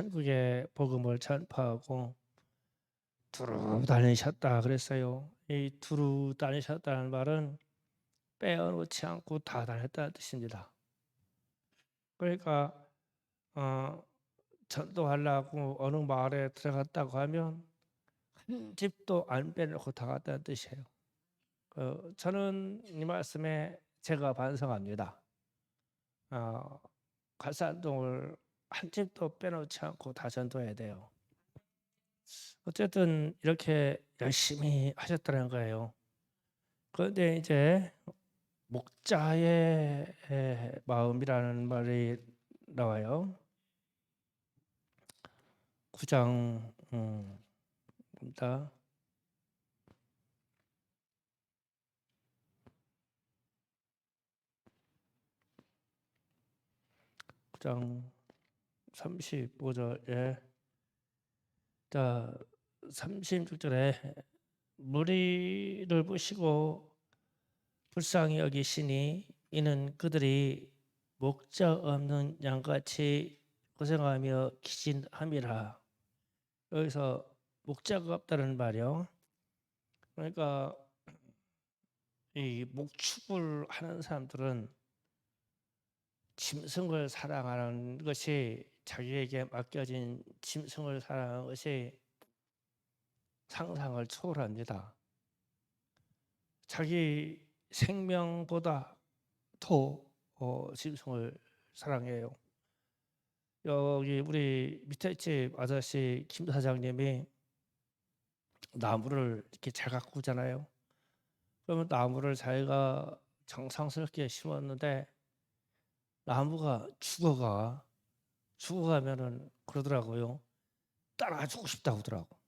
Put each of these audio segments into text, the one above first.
천국의 복음을 전파하고 두루 다니셨다 그랬어요. 이 두루 다니셨다는 말은 빼어놓지 않고 다 다녔다는 뜻입니다. 그러니까 어, 전도하려고 어느 마을에 들어갔다고 하면 한 집도 안 빼놓고 다 갔다는 뜻이에요. 저는 이 말씀에 제가 반성합니다. 갈산동을 한 집도 빼놓지 않고 다 전도해야 돼요. 어쨌든 이렇게 열심히 하셨다는 거예요. 그런데 이제 목자의 마음이라는 말이 나와요. 9장 입니다. 9장 35절에 자 36절에 무리를 보시고 불쌍히 여기시니 이는 그들이 목자 없는 양같이 고생하며 기진함이라. 여기서 목자가 없다는 말이요. 그러니까 이 목축을 하는 사람들은 짐승을 사랑하는 것이 자기에게 맡겨진 짐승을 사랑하는 것이 상상을 초월합니다. 자기 생명보다 더 짐승을 사랑해요. 여기 우리 밑에 집 아저씨 김 사장님이 나무를 이렇게 잘 가꾸잖아요. 그러면 나무를 자기가 정성스럽게 심었는데 나무가 죽어가면은 그러더라고요. 따라주고 싶다고 하더라고.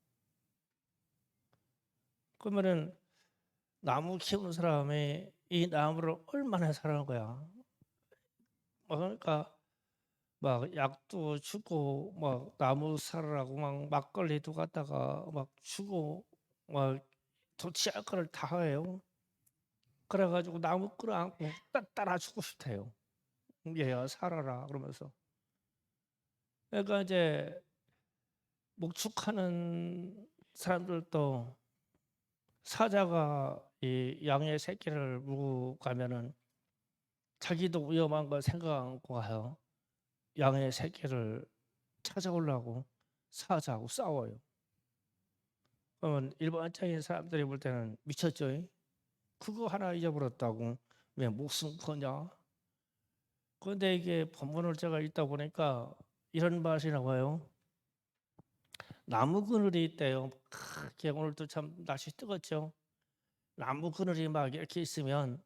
그러면은 나무 키우는 사람이 이 나무를 얼마나 사랑하는 거야. 그러니까 막 약도 주고 막 나무 사르라고 막 막걸리도 갖다가 막 주고 막 도치할 거를 다 해요. 그래가지고 나무 끌어안고 따라주고 싶대요. 얘야 살아라 그러면서. 그러니까 이제 목축하는 사람들도 사자가 이 양의 새끼를 물고 가면은 자기도 위험한 걸 생각하고 가요. 양의 새끼를 찾아오려고 사자하고 싸워요. 그러면 일반적인 사람들이 볼 때는 미쳤죠. 그거 하나 잊어버렸다고 왜 목숨 거냐? 그런데 이게 본문을 제가 읽다 보니까 이런 말이 나와요. 나무 그늘이 있대요. 크게 오늘도 참 날씨 뜨겁죠. 나무 그늘이 막 이렇게 있으면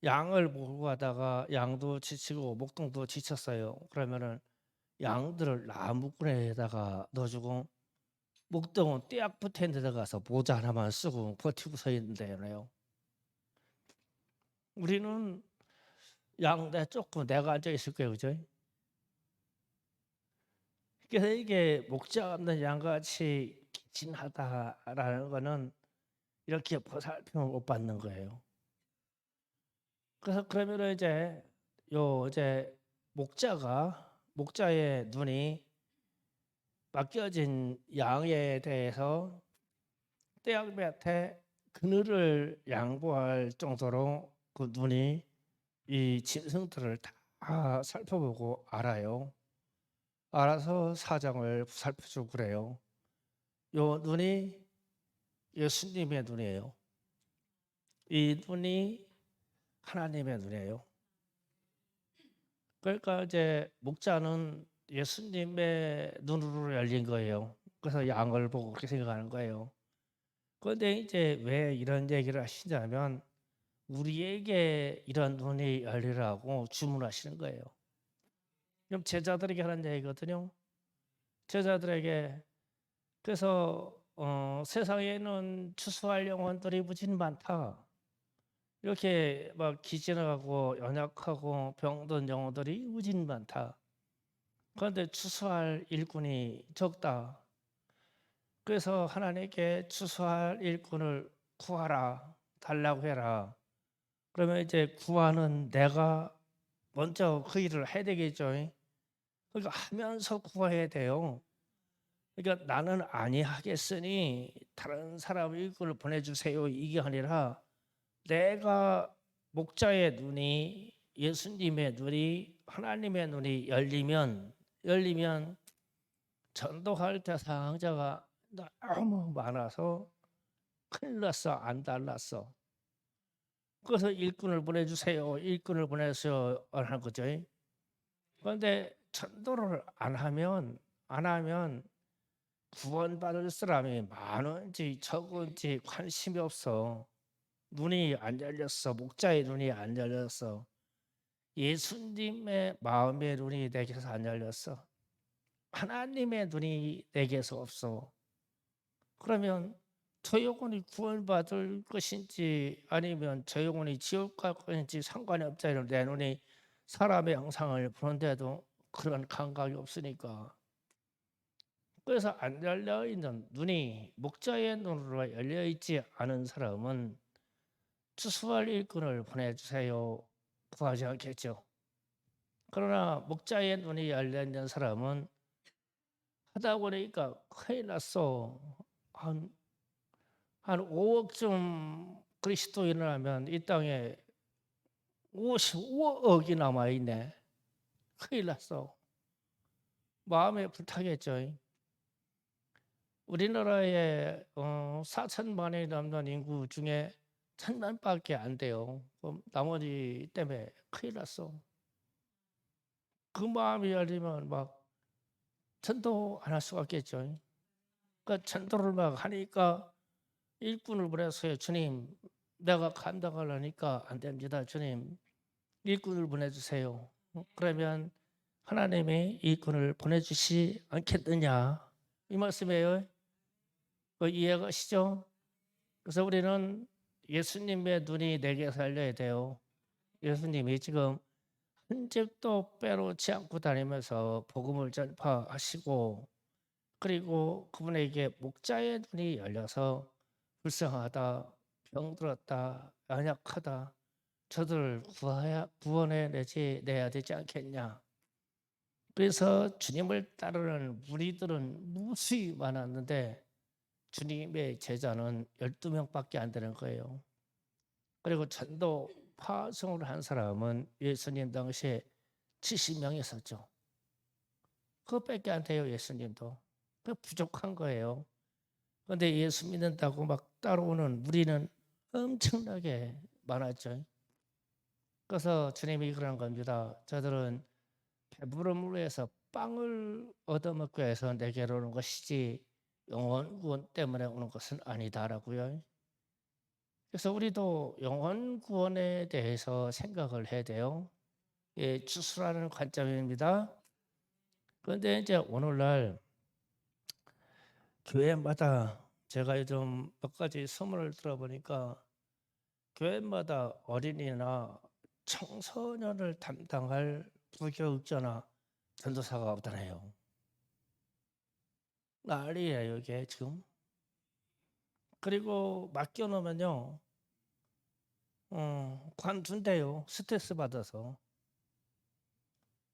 양을 몰고 가다가 양도 지치고 목동도 지쳤어요. 그러면은 양들을 나무 그늘에다가 넣어주고 목동은 떼약 붙은 데 가서 모자 하나만 쓰고 버티고 서 있는데요. 우리는 양 내쫓고 내가 앉아 있을 거예요, 그죠? 그래서 이게 목자 없는 양같이 기진하다라는 거는 이렇게 보살핌을 못 받는 거예요. 그래서 그러면 이제 목자의 눈이 맡겨진 양에 대해서 떼약볕에 그늘을 양보할 정도로 그 눈이 이 짐승들을 다 살펴보고 알아요. 알아서 사장을 살펴주고 그래요. 요 눈이 예수님의 눈이에요. 이 눈이 하나님의 눈이에요. 그러니까 이제 목자는 예수님의 눈으로 열린 거예요. 그래서 양을 보고 그렇게 생각하는 거예요. 그런데 이제 왜 이런 얘기를 하시냐면 우리에게 이런 눈이 열리라고 주문하시는 거예요. 그럼 제자들에게 하는 얘기거든요. 제자들에게 그래서 세상에는 추수할 영혼들이 무지 많다. 이렇게 막 기진하고 연약하고 병든 영혼들이 무지 많다. 그런데 추수할 일꾼이 적다. 그래서 하나님께 추수할 일꾼을 구하라, 달라고 해라. 그러면 이제 구하는 내가 먼저 그 일을 해야 되겠죠. 그러니까 하면서 구해야 돼요. 그러니까 나는 아니하겠으니 다른 사람 일꾼을 보내주세요 이게 아니라 내가 목자의 눈이 예수님의 눈이 하나님의 눈이 열리면 전도할 대상자가 너무 많아서 큰일 났어. 안 달랐어. 그래서 일꾼을 보내주세요. 일꾼을 보내세요 하는 거죠. 그런데 전도를 안 하면 구원받을 사람이 많은지 적은지 관심이 없어. 눈이 안 열렸어. 목자의 눈이 안 열렸어. 예수님의 마음의 눈이 내게서 안 열렸어. 하나님의 눈이 내게서 없어. 그러면 저 영혼이 구원받을 것인지 아니면 저 영혼이 지옥 갈 것인지 상관이 없잖아요. 내 눈이 사람의 형상을 보는데도 그런 감각이 없으니까. 그래서 안 열려 있는 눈이 목자의 눈으로 열려 있지 않은 사람은 추수할 일꾼을 보내주세요. 구하지 않겠죠. 그러나 목자의 눈이 열려 있는 사람은 하다 보니까 큰일 났어. 한 5억쯤 그리스도인을 하면 이 땅에 55억이 남아있네. 큰일 났어. 마음에 불타겠죠. 우리나라에 4천만이 넘는 인구 중에 1,000만밖에 안 돼요. 그럼 나머지 때문에 큰일 났어. 그 마음이 열리면 막 전도 안 할 수가 없겠죠. 그러니까 전도를 막 하니까 일꾼을 보내서요. 주님, 내가 감당하려니까 안 됩니다. 주님, 일꾼을 보내주세요. 그러면 하나님이 일꾼을 보내주시 않겠느냐 이 말씀이에요. 이해가 가시죠? 그래서 우리는 예수님의 눈이 내게 열려야 돼요. 예수님이 지금 한 적도 빼놓지 않고 다니면서 복음을 전파하시고 그리고 그분에게 목자의 눈이 열려서 불쌍하다, 병들었다, 연약하다 저들을 구원해 내야 되지 않겠냐. 그래서 주님을 따르는 무리들은 무수히 많았는데 주님의 제자는 12명밖에 안 되는 거예요. 그리고 전도 파송을 한 사람은 예수님 당시에 70명 있었죠. 그것밖에 안 돼요. 예수님도. 그 부족한 거예요. 그런데 예수 믿는다고 막 따라오는 무리는 엄청나게 많았죠. 그래서 주님이 그러는 겁니다. 저들은 배부름을 위해서 빵을 얻어먹기 위해서 내게로 오는 것이지 영원 구원 때문에 오는 것은 아니다라고요. 그래서 우리도 영원 구원에 대해서 생각을 해야 돼요. 예, 추수라는 관점입니다. 그런데 이제 오늘날 교회마다 제가 요즘 몇 가지 소문을 들어보니까 교회마다 어린이나 청소년을 담당할 부교육자나 전도사가 없다네요. 난리예요 이게 지금. 그리고 맡겨놓으면요 관둔대요. 스트레스 받아서.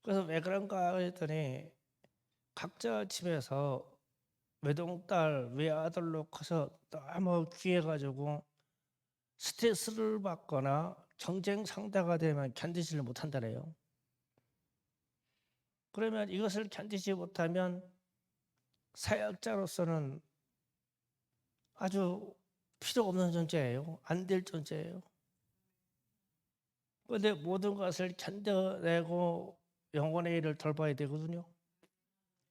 그래서 왜 그런가 했더니 각자 집에서 외동딸 외아들로 커서 너무 귀해가지고 스트레스를 받거나 경쟁 상대가 되면 견디지를 못한다래요. 그러면 이것을 견디지 못하면 사역자로서는 아주 필요 없는 존재예요. 안 될 존재예요. 그런데 모든 것을 견뎌내고 영혼의 일을 돌봐야 되거든요.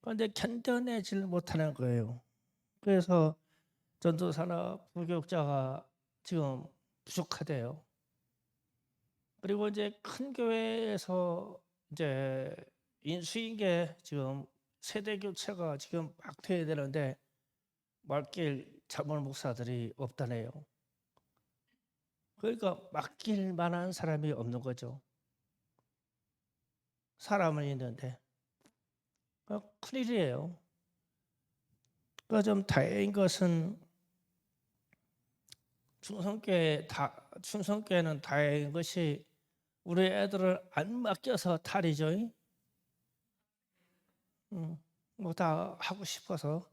그런데 견뎌내질 못하는 거예요. 그래서 전도사나 부교육자가 지금 부족하대요. 그리고 이제 큰 교회에서 이제 인수인계 지금 세대 교체가 지금 막 돼야 되는데 맡길 자문 목사들이 없다네요. 그러니까 맡길 만한 사람이 없는 거죠. 사람은 있는데 큰일이에요. 그러니까 좀 다행인 것은 충성교회는 다행인 것이 우리 애들을 안 맡겨서 탈이죠. 뭐 다 하고 싶어서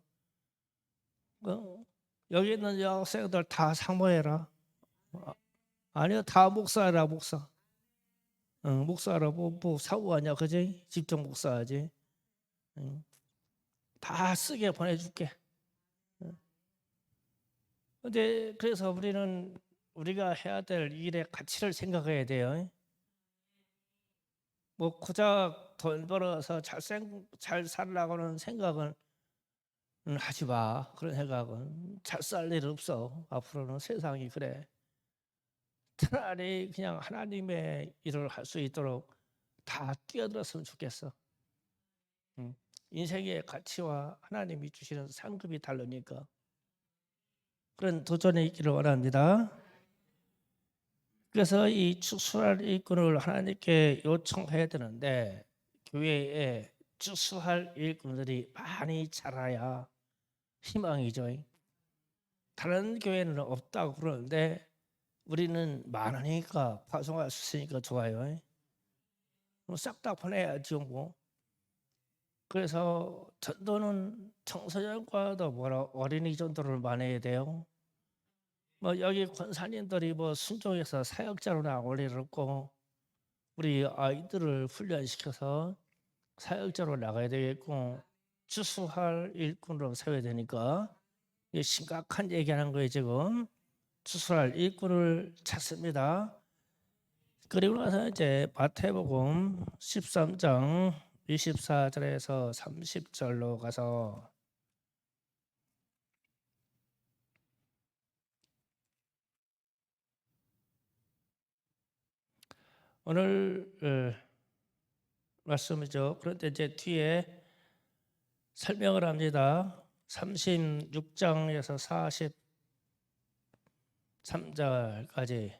여기 있는 여학생들 다 상모해라. 아, 아니요, 다 목사라 목사. 목사라 뭐 사고 아니야, 그지? 직접 목사하지. 응. 다 쓰게 보내줄게. 근데 그래서 우리가 해야 될 일의 가치를 생각해야 돼요. 뭐 고작 돈 벌어서 잘 살라고는 생각은 하지 마. 그런 생각은 잘 살 일 없어. 앞으로는 세상이 그래. 차라리 그냥 하나님의 일을 할 수 있도록 다 뛰어들었으면 좋겠어. 인생의 가치와 하나님이 주시는 상급이 다르니까. 그런 도전이 있기를 원합니다. 그래서 이 추수할 일꾼을 하나님께 요청해야 되는데 교회에 추수할 일꾼들이 많이 자라야 희망이죠. 다른 교회는 없다고 그러는데 우리는 많으니까 파송할 수 있으니까 좋아요. 싹 다 보내야죠 뭐. 그래서 전도는 청소년과도 어린이 전도를 많이 해야 돼요. 뭐 여기 권사님들이 뭐 순종해서 사역자로 나올 일 없고 우리 아이들을 훈련시켜서 사역자로 나가야 되겠고 추수할 일꾼으로 세워야 되니까 이게 심각한 얘기하는 거예요 지금. 추수할 일꾼을 찾습니다. 그리고 나서 이제 마태복음 13장 24절에서 30절로 가서 오늘 말씀이죠. 그런데 이제 뒤에 설명을 합니다. 36장에서 43절까지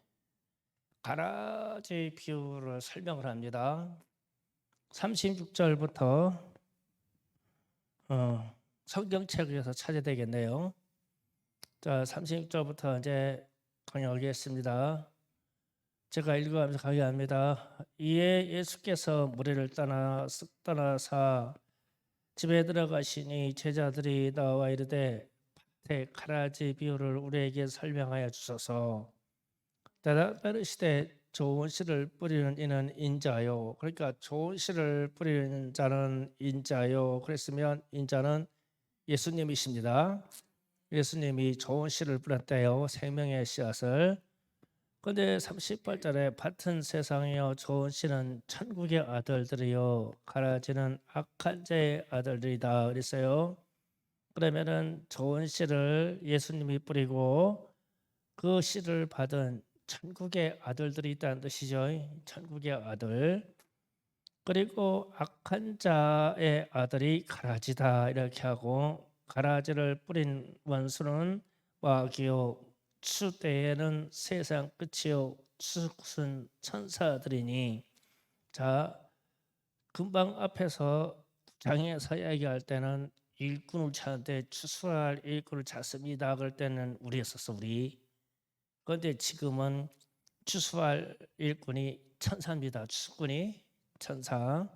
가라지 비유를 설명을 합니다. 36절부터 성경책에서 찾아야 되겠네요. 자, 36절부터 이제 강의하겠습니다. 제가 읽어가면서 강의합니다. 이에 예수께서 무리를 떠나사 집에 들어가시니 제자들이 나와 이르되 밭에 가라지 비유를 우리에게 설명하여 주소서. 따르시되 좋은 씨를 뿌리는 이는 인자요. 그러니까 좋은 씨를 뿌리는 자는 인자요. 그랬으면 인자는 예수님이십니다. 예수님이 좋은 씨를 뿌렸대요. 생명의 씨앗을. 근데 38절에 밭은 세상이요 좋은 씨는 천국의 아들들이요 가라지는 악한 자의 아들들이다 그랬어요. 그러면은 좋은 씨를 예수님이 뿌리고 그 씨를 받은 천국의 아들들이 있다는 뜻이죠. 천국의 아들. 그리고 악한 자의 아들이 가라지다 이렇게 하고 가라지를 뿌린 원수는 마귀요 추 때에는 세상 끝이요 추은 천사들이니. 자, 금방 앞에서 장에서 이야기할 때는 일꾼을 찾는데 추수할 일꾼을 찾습니다. 그럴 때는 우리였었어 우리. 그런데 지금은 추수할 일꾼이 천사입니다. 추수꾼이 천사.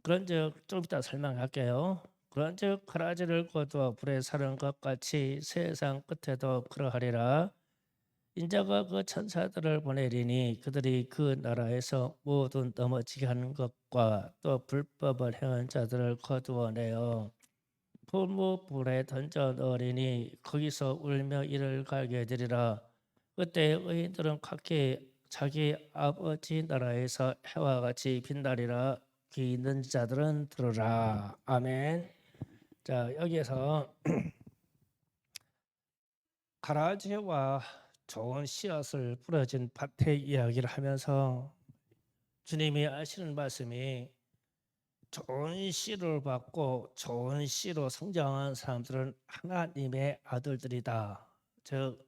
그런즉 좀 이따 설명할게요. 그런즉 가라지를 거두어 불에 사는 것 같이 세상 끝에도 그러하리라. 인자가 그 천사들을 보내리니 그들이 그 나라에서 모든 넘어지게 하는 것과 또 불법을 행한 자들을 거두어내어 불에 던져 넣으리니 거기서 울며 이를 갈게 되리라. 그때 의인들은 각기 자기 아버지 나라에서 해와 같이 빛나리라. 귀 있는 자들은 들으라. 아멘. 자, 여기에서 가라지와 좋은 씨앗을 뿌려진 밭의 이야기를 하면서 주님이 하시는 말씀이 좋은 씨를 받고 좋은 씨로 성장한 사람들은 하나님의 아들들이다. 즉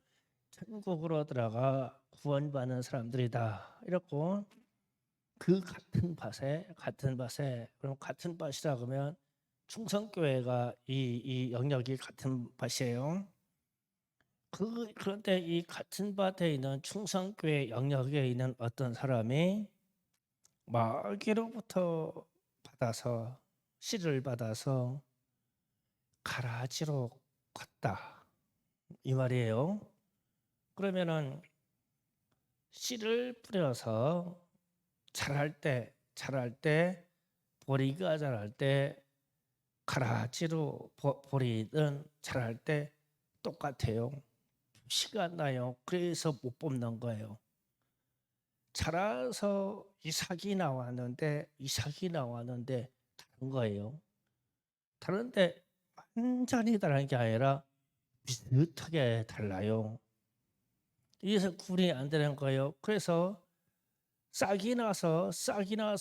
천국으로 들어가 구원받는 사람들이다. 이렇고 그 같은 밭에 그럼 같은 밭이라 그러면 충성교회가 이 영역이 같은 밭이에요. 그런데 이 같은 밭에 있는 충성교회 영역에 있는 어떤 사람이 마귀로부터 받아서 씨를 받아서 가라지로 컸다 이 말이에요. 그러면은 씨를 뿌려서 자랄 때 보리가 자랄 때 가라지로 보리는 자랄 때 똑같아요. 씨가 안 나요. 그래서 못 뽑는 거예요. 자라서 이삭이 나왔는데 다른 거예요. 다른데 완전히 다른 게 아니라 비슷하게 달라요. 이래서 구분이 안 되는 거예요. 그래서 싹이 나서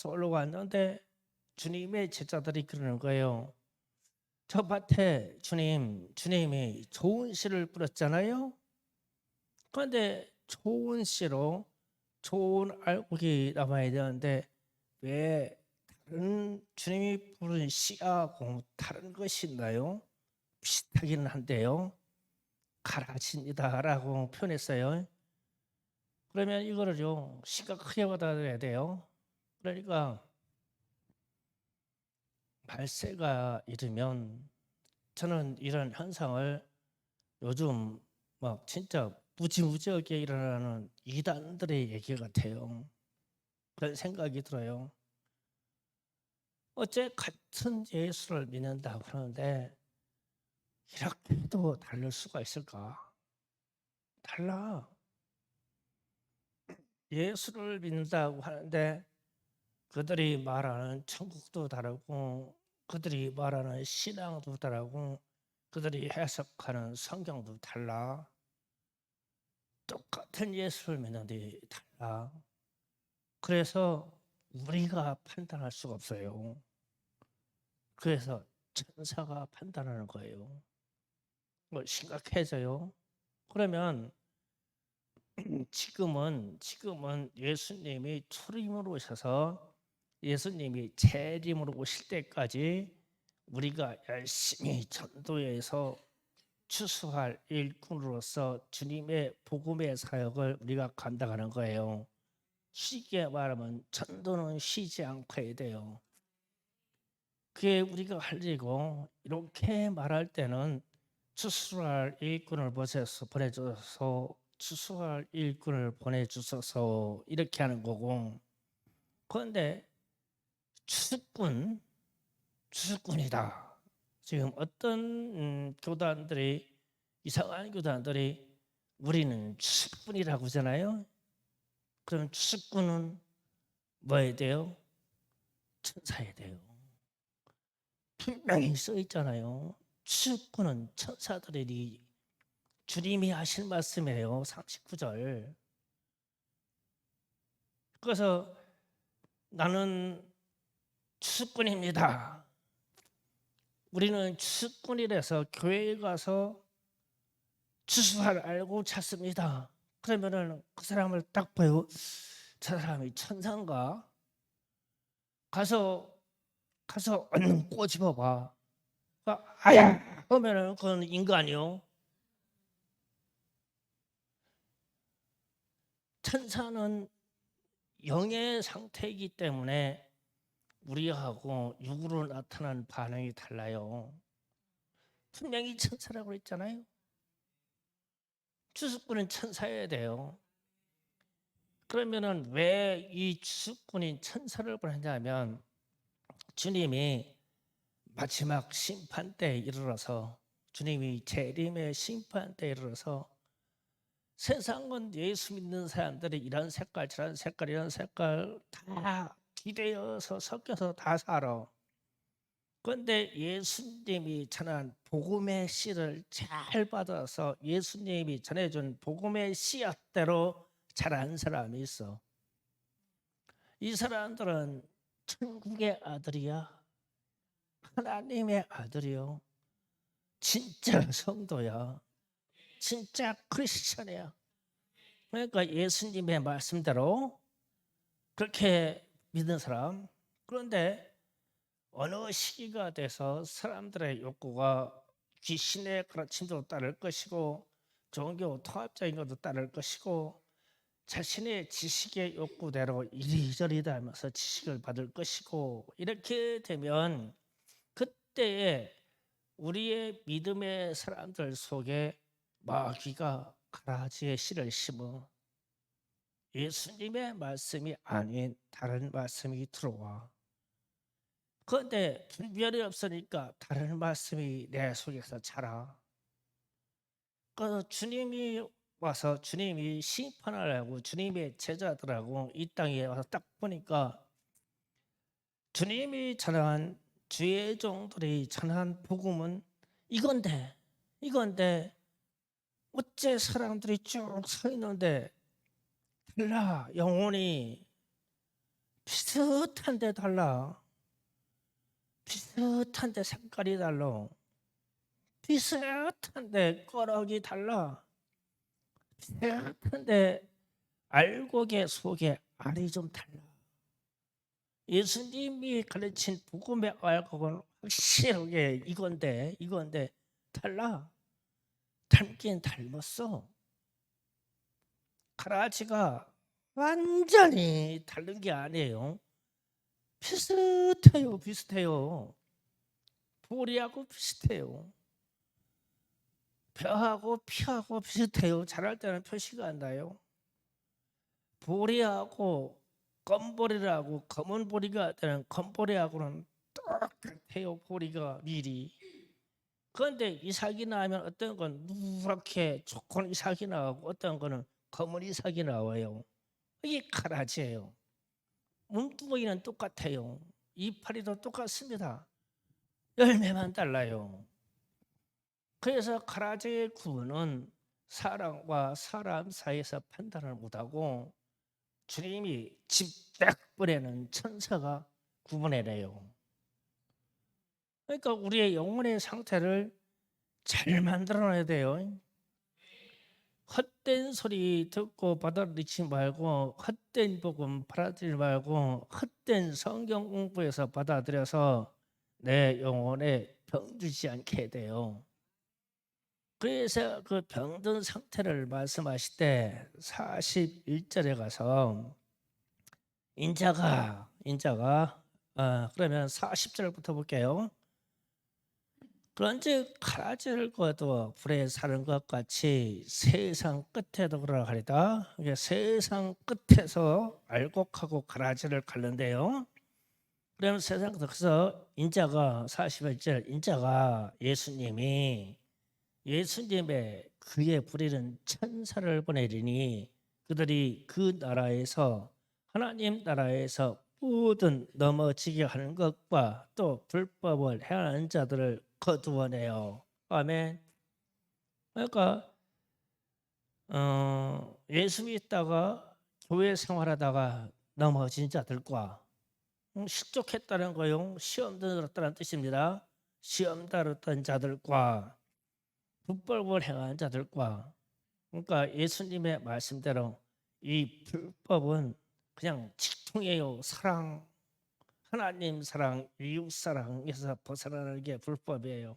올라왔는데 주님의 제자들이 그러는 거예요. 저 밭에 주님이 좋은 씨를 뿌렸잖아요. 그런데 좋은 씨로 좋은 알곡이 남아야 되는데 왜 다른 주님이 부른 씨하고 다른 것이 있나요? 비슷하기는 한데요. 가라집니다라고 표현했어요. 그러면 이거를요 씨가 크게 받아들여야 돼요. 그러니까 발세가 이르면 저는 이런 현상을 요즘 막 진짜 무지무지하게 일어나는 이단들의 얘기 같아요. 그런 생각이 들어요. 어째 같은 예수를 믿는다고 그러는데 이렇게도 다를 수가 있을까? 달라. 예수를 믿는다고 하는데 그들이 말하는 천국도 다르고 그들이 말하는 신앙도 다르고 그들이 해석하는 성경도 달라. 똑같은 예수를 믿는데 달라. 그래서 우리가 판단할 수가 없어요. 그래서 천사가 판단하는 거예요. 뭐 심각해져요. 그러면 지금은 예수님이 초림으로 오셔서 예수님이 재림으로 오실 때까지 우리가 열심히 전도해서 추수할 일꾼으로서 주님의 복음의 사역을 우리가 감당하는 거예요. 쉽게 말하면 전도는 쉬지 않고 해야 돼요. 그게 우리가 할 일이고 이렇게 말할 때는 추수할 일꾼을 보내줘서 추수할 일꾼을 보내주셔서 이렇게 하는 거고 그런데 추수꾼이다. 지금 어떤 교단들이 이상한 교단들이 우리는 추수꾼이라고 하잖아요. 그럼 추수꾼은 뭐 해야 돼요? 천사해야 돼요. 분명히 써 있잖아요. 추수꾼은 천사들이 주님이 하실 말씀이에요. 39절. 그래서 나는 추수꾼입니다. 우리는 추수꾼이라서 교회에 가서 추수할 알고 찾습니다. 그러면은 그 사람을 딱 보고 저 사람이 천사인가? 가서 얼른 꼬집어봐. 아야 하면은 그건 인간이요. 천사는 영의 상태이기 때문에 우리하고 육으로 나타난 반응이 달라요. 분명히 천사라고 했잖아요. 추수꾼은 천사여야 돼요. 그러면은 왜 이 추수꾼인 천사를 보냈냐면 주님이 마지막 심판 때에 이르러서 주님이 재림의 심판 때에 이르러서 세상은 예수 믿는 사람들이 이런 색깔 저런 색깔 이런 색깔 다 기대어서 섞여서 다 살아. 그런데 예수님이 전한 복음의 씨를 잘 받아서 예수님이 전해준 복음의 씨앗대로 자란 사람이 있어. 이 사람들은 천국의 아들이야. 하나님의 아들이요. 진짜 성도야. 진짜 크리스천이야. 그러니까 예수님의 말씀대로 그렇게 믿는 사람. 그런데 어느 시기가 돼서 사람들의 욕구가 귀신의 가르침도 따를 것이고 종교 통합적인 것도 따를 것이고 자신의 지식의 욕구대로 이리저리 다니면서 지식을 받을 것이고 이렇게 되면 그때에 우리의 믿음의 사람들 속에 마귀가 가라지의 씨를 심어 예수님의 말씀이 아닌 다른 말씀이 들어와. 그런데 분별이 없으니까 다른 말씀이 내 속에서 자라. 그래서 주님이 와서 주님이 심판을 하고 주님의 제자들하고 이 땅에 와서 딱 보니까 주님이 전한 주의 종들이 전한 복음은 이건데 어째 사람들이 쭉 서 있는데 달라. 영혼이 비슷한데 달라. 비슷한데 색깔이 달라. 비슷한데 꺼럭이 달라. 비슷한데 알곡의 속에 알이 좀 달라. 예수님이 가르친 복음의 알곡은 확실하게 이건데 달라. 닮긴 닮았어. 가라지가 완전히 다른 게 아니에요. 비슷해요. 보리하고 비슷해요. 벼하고 피하고 비슷해요. 자랄 때는 표시가 안 나요. 보리하고 검보리라고 검은 보리가 되는 검보리하고는 똑같아요. 보리가 미리. 그런데 이삭이 나면 어떤 건 누렇게 좋은 이삭이 나오고 어떤 거는 검은 이삭이 나와요. 이게 가라지예요. 몸뚱이는 똑같아요. 이파리도 똑같습니다. 열매만 달라요. 그래서 가라지의 구분은 사람과 사람 사이에서 판단을 못하고 주님이 직접 보내는 천사가 구분해내요. 그러니까 우리의 영혼의 상태를 잘 만들어놔야 돼요. 헛된 소리 듣고 받아들이지 말고 헛된 복음 받아들이지 말고 헛된 성경 공부에서 받아들여서 내 영혼에 병들지 않게 돼요. 그래서 그 병든 상태를 말씀하실 때 41절에 가서 인자가 그러면 40절부터 볼게요. 그런즉 가라지를 거두어 불에 사는 것 같이 세상 끝에도 그러하리다. 이게 세상 끝에서 알곡하고 가라지를 갈는데요. 그러면 세상 끝에서 인자가 41절 인자가 예수님의 그의 부리는 천사를 보내리니 그들이 그 나라에서 하나님 나라에서 모든 넘어지게 하는 것과 또 불법을 행하는 자들을 거두어내요. 아멘. 그러니까 예수 믿다가 교회 생활하다가 넘어진 자들과 실족했다는 거요. 시험 들었다는 뜻입니다. 시험 들었던 자들과 불법을 행하는 자들과 그러니까 예수님의 말씀대로 이 불법은 그냥 직통이에요. 사랑, 하나님 사랑, 이웃 사랑에서 벗어나는 게 불법이에요.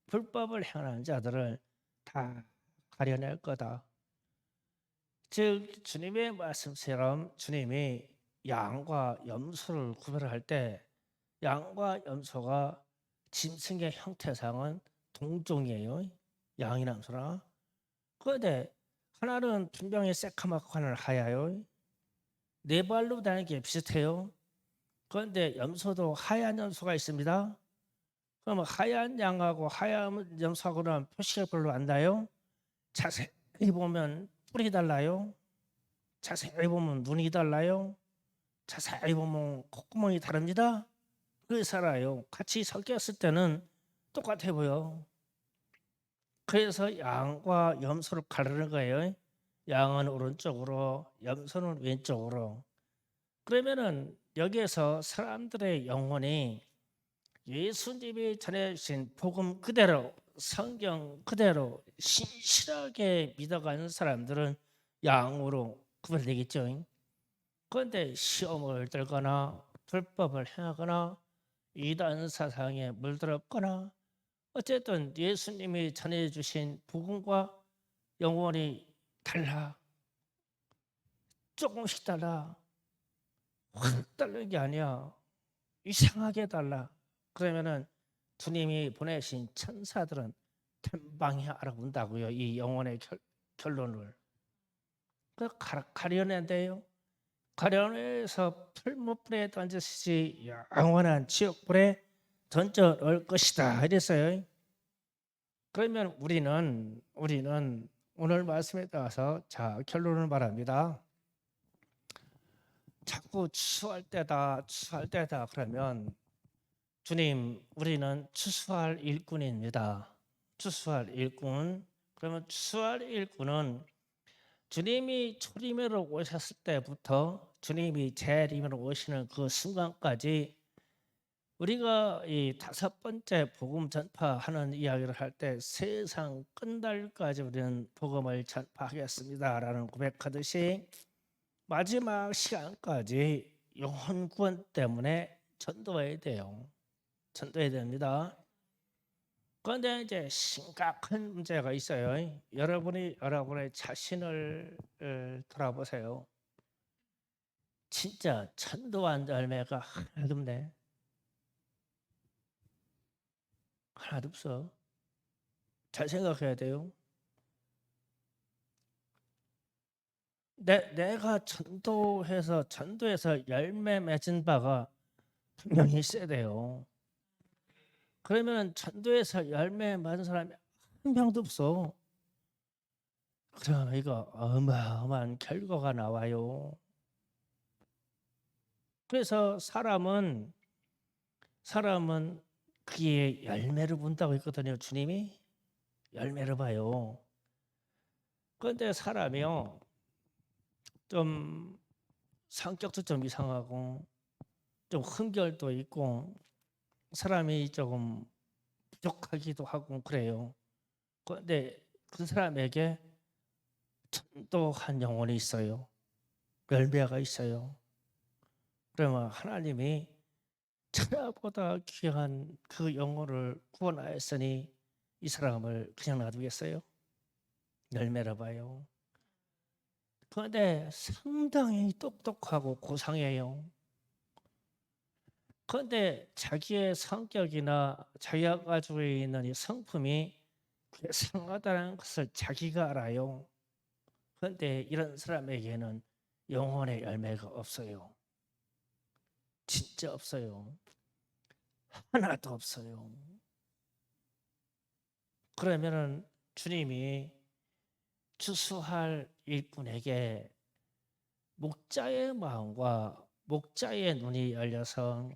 불법을 행하는 자들을 다 가려낼 거다. 즉 주님의 말씀처럼 주님이 양과 염소를 구별할 때 양과 염소가 짐승의 형태상은 동종이에요. 양이나 염소나. 그런데 하나는 분명히 새카맣고 하나는 하얘요. 네 발로 다니는 게 비슷해요. 그런데 염소도 하얀 염소가 있습니다. 그럼 하얀 양하고 하얀 염소하고는 표시가 별로 안 나요. 자세히 보면 뿔이 달라요. 자세히 보면 눈이 달라요. 자세히 보면 콧구멍이 다릅니다. 그래서 살아요. 같이 섞였을 때는 똑같아 보여. 그래서 양과 염소를 가르는 거예요. 양은 오른쪽으로, 염소는 왼쪽으로. 그러면은 여기에서 사람들의 영혼이 예수님이 전해주신 복음 그대로, 성경 그대로 신실하게 믿어가는 사람들은 양으로 구별되겠죠. 그런데 시험을 들거나 불법을 행하거나 이단 사상에 물들었거나 어쨌든 예수님이 전해주신 복음과 영혼이 달라. 조금씩 달라. 확 다른 게 아니야. 이상하게 달라. 그러면은 주님이 보내신 천사들은 탐방해 알아본다고요. 이 영혼의 결론을. 그 가려낸대요. 가려내서 풀무불에 던졌으니 영원한 지옥불에 던져 넣을 것이다 이랬어요. 그러면 우리는 오늘 말씀에 따라서 자 결론을 말합니다. 자꾸 추수할 때다 그러면 주님 우리는 추수할 일꾼입니다. 추수할 일꾼. 그러면 추수할 일꾼은 주님이 초림으로 오셨을 때부터 주님이 재림으로 오시는 그 순간까지 우리가 이 5번째 복음 전파하는 이야기를 할 때 세상 끝날까지 우리는 복음을 전파하겠습니다라는 고백하듯이 마지막 시간까지 영혼 구원 때문에 전도해야 돼요. 전도해야 됩니다. 그런데 이제 심각한 문제가 있어요. 여러분의 자신을 돌아보세요. 진짜 전도한 열매가 하나도 없네. 하나도 없어. 잘 생각해야 돼요. 내가 전도해서 열매 맺은 바가 분명히 있어야 돼요. 그러면 전도해서 열매 맺은 사람이 한 명도 없어. 그럼 이거 어마어마한 결과가 나와요. 그래서 사람은 그의 열매를 본다고 했거든요. 주님이 열매를 봐요. 그런데 사람이요 좀 성격도 좀 이상하고 좀 흥결도 있고 사람이 조금 부족하기도 하고 그래요. 그런데 그 사람에게 전도한 영혼이 있어요. 열매가 있어요. 그러면 하나님이 천하보다 귀한 그 영혼을 구원하였으니 이 사람을 그냥 놔두겠어요? 열매를 봐요. 그런데 상당히 똑똑하고 고상해요. 그런데 자기의 성격이나 자기가 가지고 있는 이 성품이 상하다는 것을 자기가 알아요. 그런데 이런 사람에게는 영혼의 열매가 없어요. 진짜 없어요. 하나도 없어요. 그러면은 주님이 추수할 일꾼에게 목자의 마음과 목자의 눈이 열려서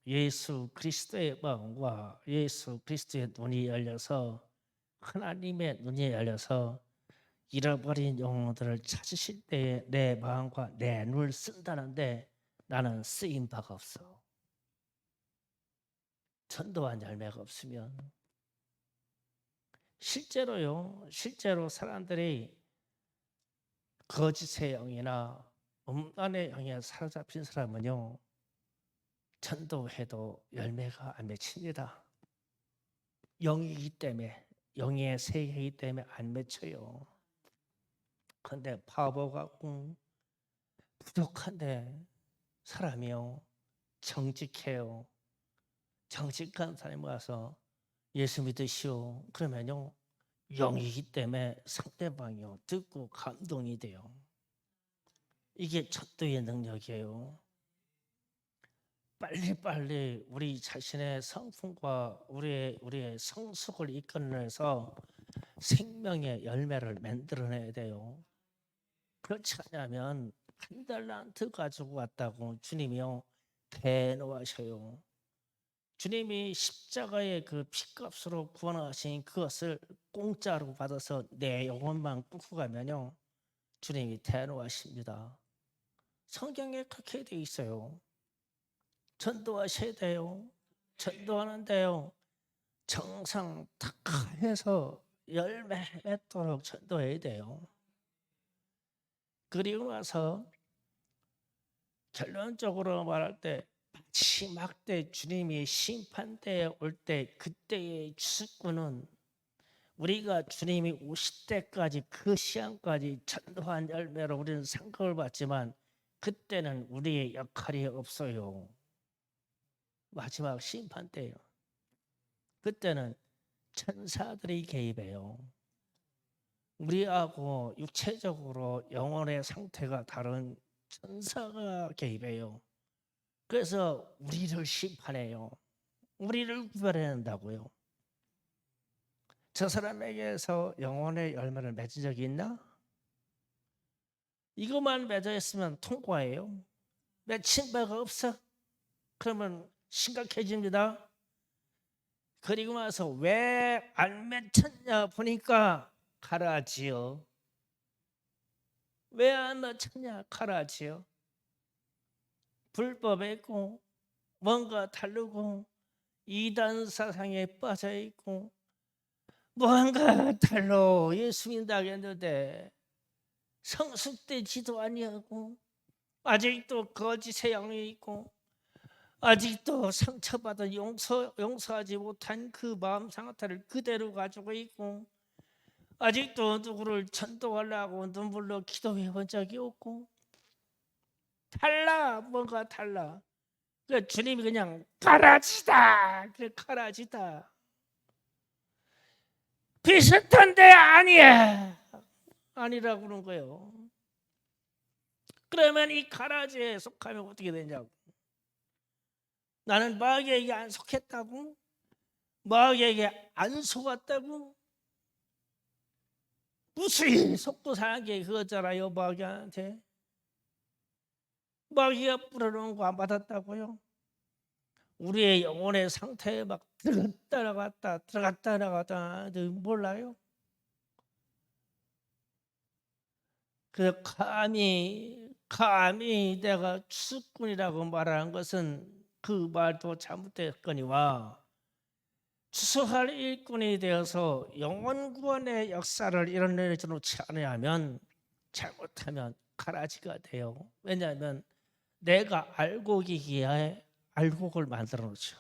예수 그리스도의 마음과 예수 그리스도의 눈이 열려서 하나님의 눈이 열려서 잃어버린 영혼들을 찾으실 때에 내 마음과 내 눈을 쓴다는데 나는 쓰인 바가 없어. 전도한 열매가 없으면 실제로 사람들이 거짓의 영이나 음란의 영에 사로잡힌 사람은요 전도해도 열매가 안 맺힙니다. 영이기 때문에 영의 세계이기 때문에 안 맺혀요. 그런데 바보가 부족한데 사람이요 정직해요. 정직한 사람이 와서 예수 믿으시오 그러면요 영이기 때문에 상대방이요 듣고 감동이 돼요. 이게 전도의 능력이에요. 빨리빨리 우리 자신의 성품과 우리의 성숙을 이끌어내서 생명의 열매를 만들어내야 돼요. 그렇지 않으면 한 달란트 가지고 왔다고 주님이요 대노하셔요. 주님이 십자가의 그 피값으로 구원하신 그것을 공짜로 받아서 내 영혼만 끌고 가면요 주님이 대노하십니다. 성경에 그렇게 돼 있어요. 전도하셔야 돼요. 전도하는데요 정상 탁해서 열매 맺도록 전도해야 돼요. 그리고 나서 결론적으로 말할 때 마지막 때 주님이 심판대에 올 때 그때의 주권은 우리가 주님이 오실 때까지 그 시간까지 전도한 열매로 우리는 상급을 받지만 그때는 우리의 역할이 없어요. 마지막 심판 때예요. 그때는 천사들이 개입해요. 우리하고 육체적으로 영혼의 상태가 다른 천사가 개입해요. 그래서 우리를 심판해요. 우리를 구별해낸다고요. 저 사람에게서 영혼의 열매를 맺은 적이 있나? 이것만 맺어 있으면 통과예요. 맺힌 바가 없어? 그러면 심각해집니다. 그리고 나서 왜 안 맺혔냐 보니까 가라지요. 왜 안 맺혔냐? 가라지요. 불법에 있고 뭔가 다르고 이단 사상에 빠져 있고 뭔가 달로 예수 믿는다고 했는데 성숙되지도 아니하고 아직도 거짓의 영이 있고 아직도 상처받은 용서하지 못한 그 마음 상태를 그대로 가지고 있고 아직도 누구를 전도하려고 눈물로 기도해 본 적이 없고 달라. 뭔가 달라. 그러니까 주님이 그냥 가라지다. 그래, 가라지다. 비슷한데 아니야. 아니라고 그러는 거예요. 그러면 이 가라지에 속하면 어떻게 되냐고. 나는 마귀에게 안 속했다고? 마귀에게 안 속았다고? 무수히 속고 사는 게 그거잖아요. 마귀한테. 마귀가 뿌려놓은 거 안 받았다고요? 우리의 영혼의 상태에 막 들어갔다 나갔다 들어갔다 나갔다 몰라요? 그 감히 내가 추수꾼이라고 말하는 것은 그 말도 잘못됐거니와 추수할 일꾼이 되어서 영혼 구원의 역사를 이뤄내지 놓지 않으면 잘못하면 가라지가 돼요. 왜냐하면 내가 알곡이기에 알곡을 만들어 놓죠.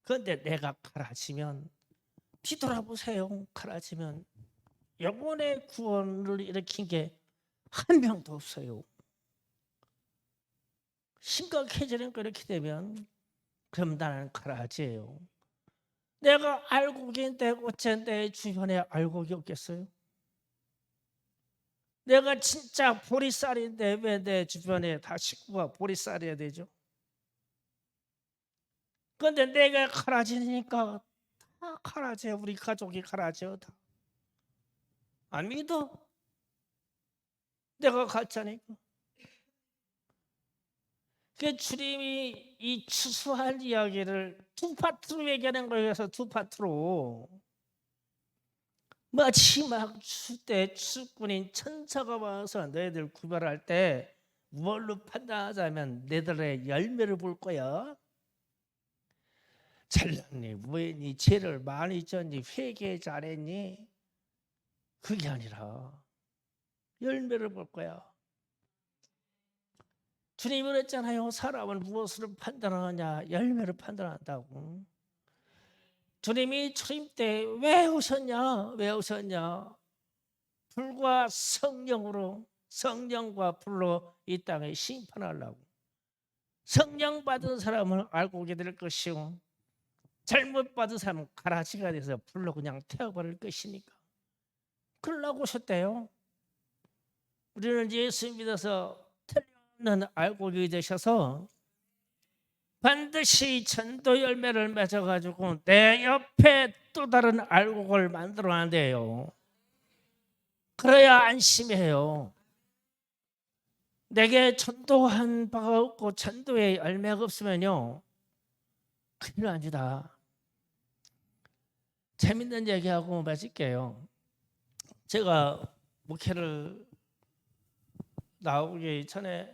그런데 내가 가라지면 뒤돌아보세요. 가라지면 영혼의 구원을 일으킨 게 한 명도 없어요. 심각해지는 거 이렇게 되면 그럼 나는 가라지예요. 내가 알곡인데 어째 내 주변에 알곡이 없겠어요? 내가 진짜 보리쌀인데 왜 내 주변에 다 식구가 보리쌀이어야 되죠? 그런데 내가 가라지니까 다 가라져. 우리 가족이 가라져. 다. 안 믿어? 내가 가짜니까. 그 주님이 이 추수할 이야기를 두 파트로 얘기하는 거여서 두 파트로 마지막 추수 때 추수꾼인 천사가 와서 너희들 구별할 때 뭘로 판단하자면 너희들의 열매를 볼 거야. 잘났니 뭐했니 죄를 많이 졌니 회개 잘했니 그게 아니라 열매를 볼 거야. 주님이 그랬잖아요. 사람은 무엇으로 판단하느냐? 열매를 판단한다고. 주님이 초림 때 왜 오셨냐? 왜 오셨냐? 불과 성령으로 성령과 불로 이 땅에 심판하려고. 성령 받은 사람은 알곡이 될 것이고 잘못 받은 사람은 가라지가 돼서 불로 그냥 태워버릴 것이니까. 그러려고 오셨대요. 우리는 예수 믿어서 틀림없는 알곡이 되셔서 반드시 전도 열매를 맺어가지고 내 옆에 또 다른 알곡을 만들어낸대요. 그래야 안심해요. 내게 전도한 바가 없고 전도의 열매가 없으면요 큰일 납니다. 재밌는 얘기하고 마칠게요. 제가 목회를 나오기 전에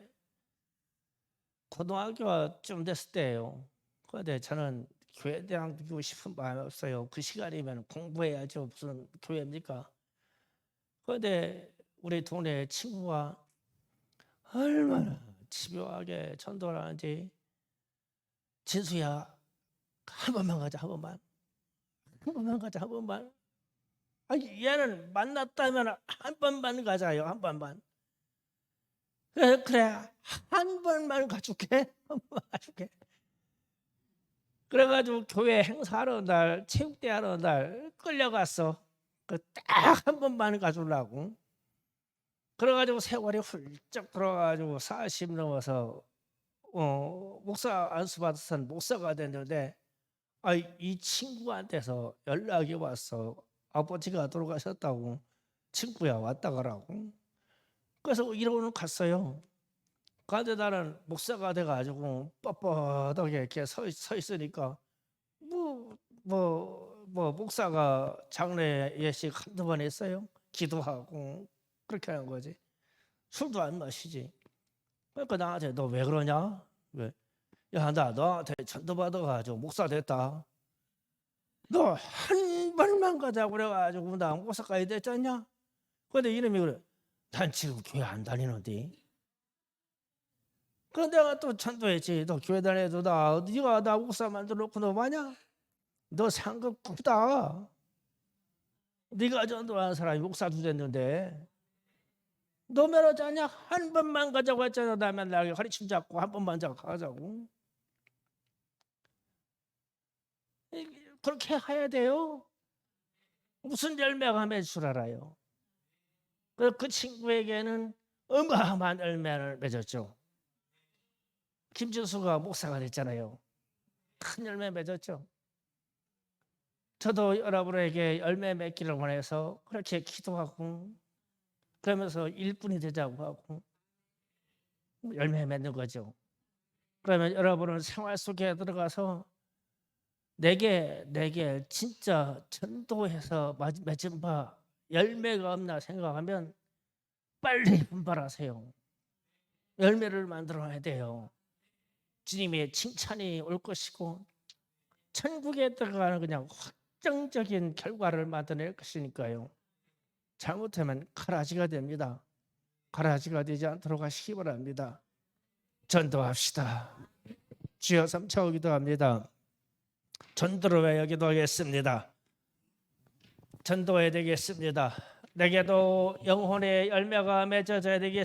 고등학교가 좀 됐을 때예요. 그런데 저는 교회 다니고 싶은 마음이 없어요. 그 시간이면 공부해야죠. 무슨 교회입니까? 그런데 우리 동네 친구가 얼마나 집요하게 전도를 하는지 진수야 한 번만 가자 한 번만 가자 한 번만. 아니 얘는 만났다면 한 번만 가자요 한 번만. 그래 한 번만 가줄게 한 번만 가줄게. 그래가지고 교회 행사하는 날, 체육대 하는 날 끌려갔어. 그 딱 한 번만 가주려고. 그래가지고 세월이 훌쩍 들어가지고 40 넘어서 목사 안수 받아서 목사가 됐는데, 이 친구한테서 연락이 왔어. 아버지가 돌아가셨다고. 친구야 왔다 가라고. 그래서 1호는 갔어요. 그런데 나는 목사가 돼가지고 뻣뻣하게 이렇게 서 있으니까 목사가 장례 예식 한두 번 했어요. 기도하고 그렇게 하는 거지. 술도 안 마시지. 그러니까 나한테 너 왜 그러냐? 왜? 야, 나 너한테 전도 받아가지고 목사 됐다. 너 한 번만 가자고 그래가지고 나 목사까지 됐잖냐? 근데 이놈이 그래. 난 지금 교회 안 다니는데. 그런데 내가 또 전도했지. 너 교회 다녀도 네가 나 목사 만들어 놓고 너 뭐냐? 너 상급 크다. 네가 전도하는 사람이 목사도 됐는데 너 면허자냐? 한 번만 가자고 했잖아. 나 맨날 허리춤 잡고 한 번만 가자고. 그렇게 해야 돼요. 무슨 열매가 맺을 줄 알아요. 그 친구에게는 어마어마한 열매를 맺었죠. 김준수가 목사가 됐잖아요. 큰 열매 맺었죠. 저도 여러분에게 열매 맺기를 원해서 그렇게 기도하고 그러면서 일꾼이 되자고 하고 열매 맺는 거죠. 그러면 여러분은 생활 속에 들어가서 내게 진짜 전도해서 맺은 바 열매가 없나 생각하면 빨리 분발하세요. 열매를 만들어야 돼요. 주님의 칭찬이 올 것이고 천국에 들어가는 그냥 확정적인 결과를 만들어낼 것이니까요. 잘못하면 가라지가 됩니다. 가라지가 되지 않도록 하시기 바랍니다. 전도합시다. 주여 삼차오 기도합니다. 전도를 위하여 기도하겠습니다. 전도해야 되겠습니다. 내게도 영혼의 열매가 맺어져야 되겠습니다.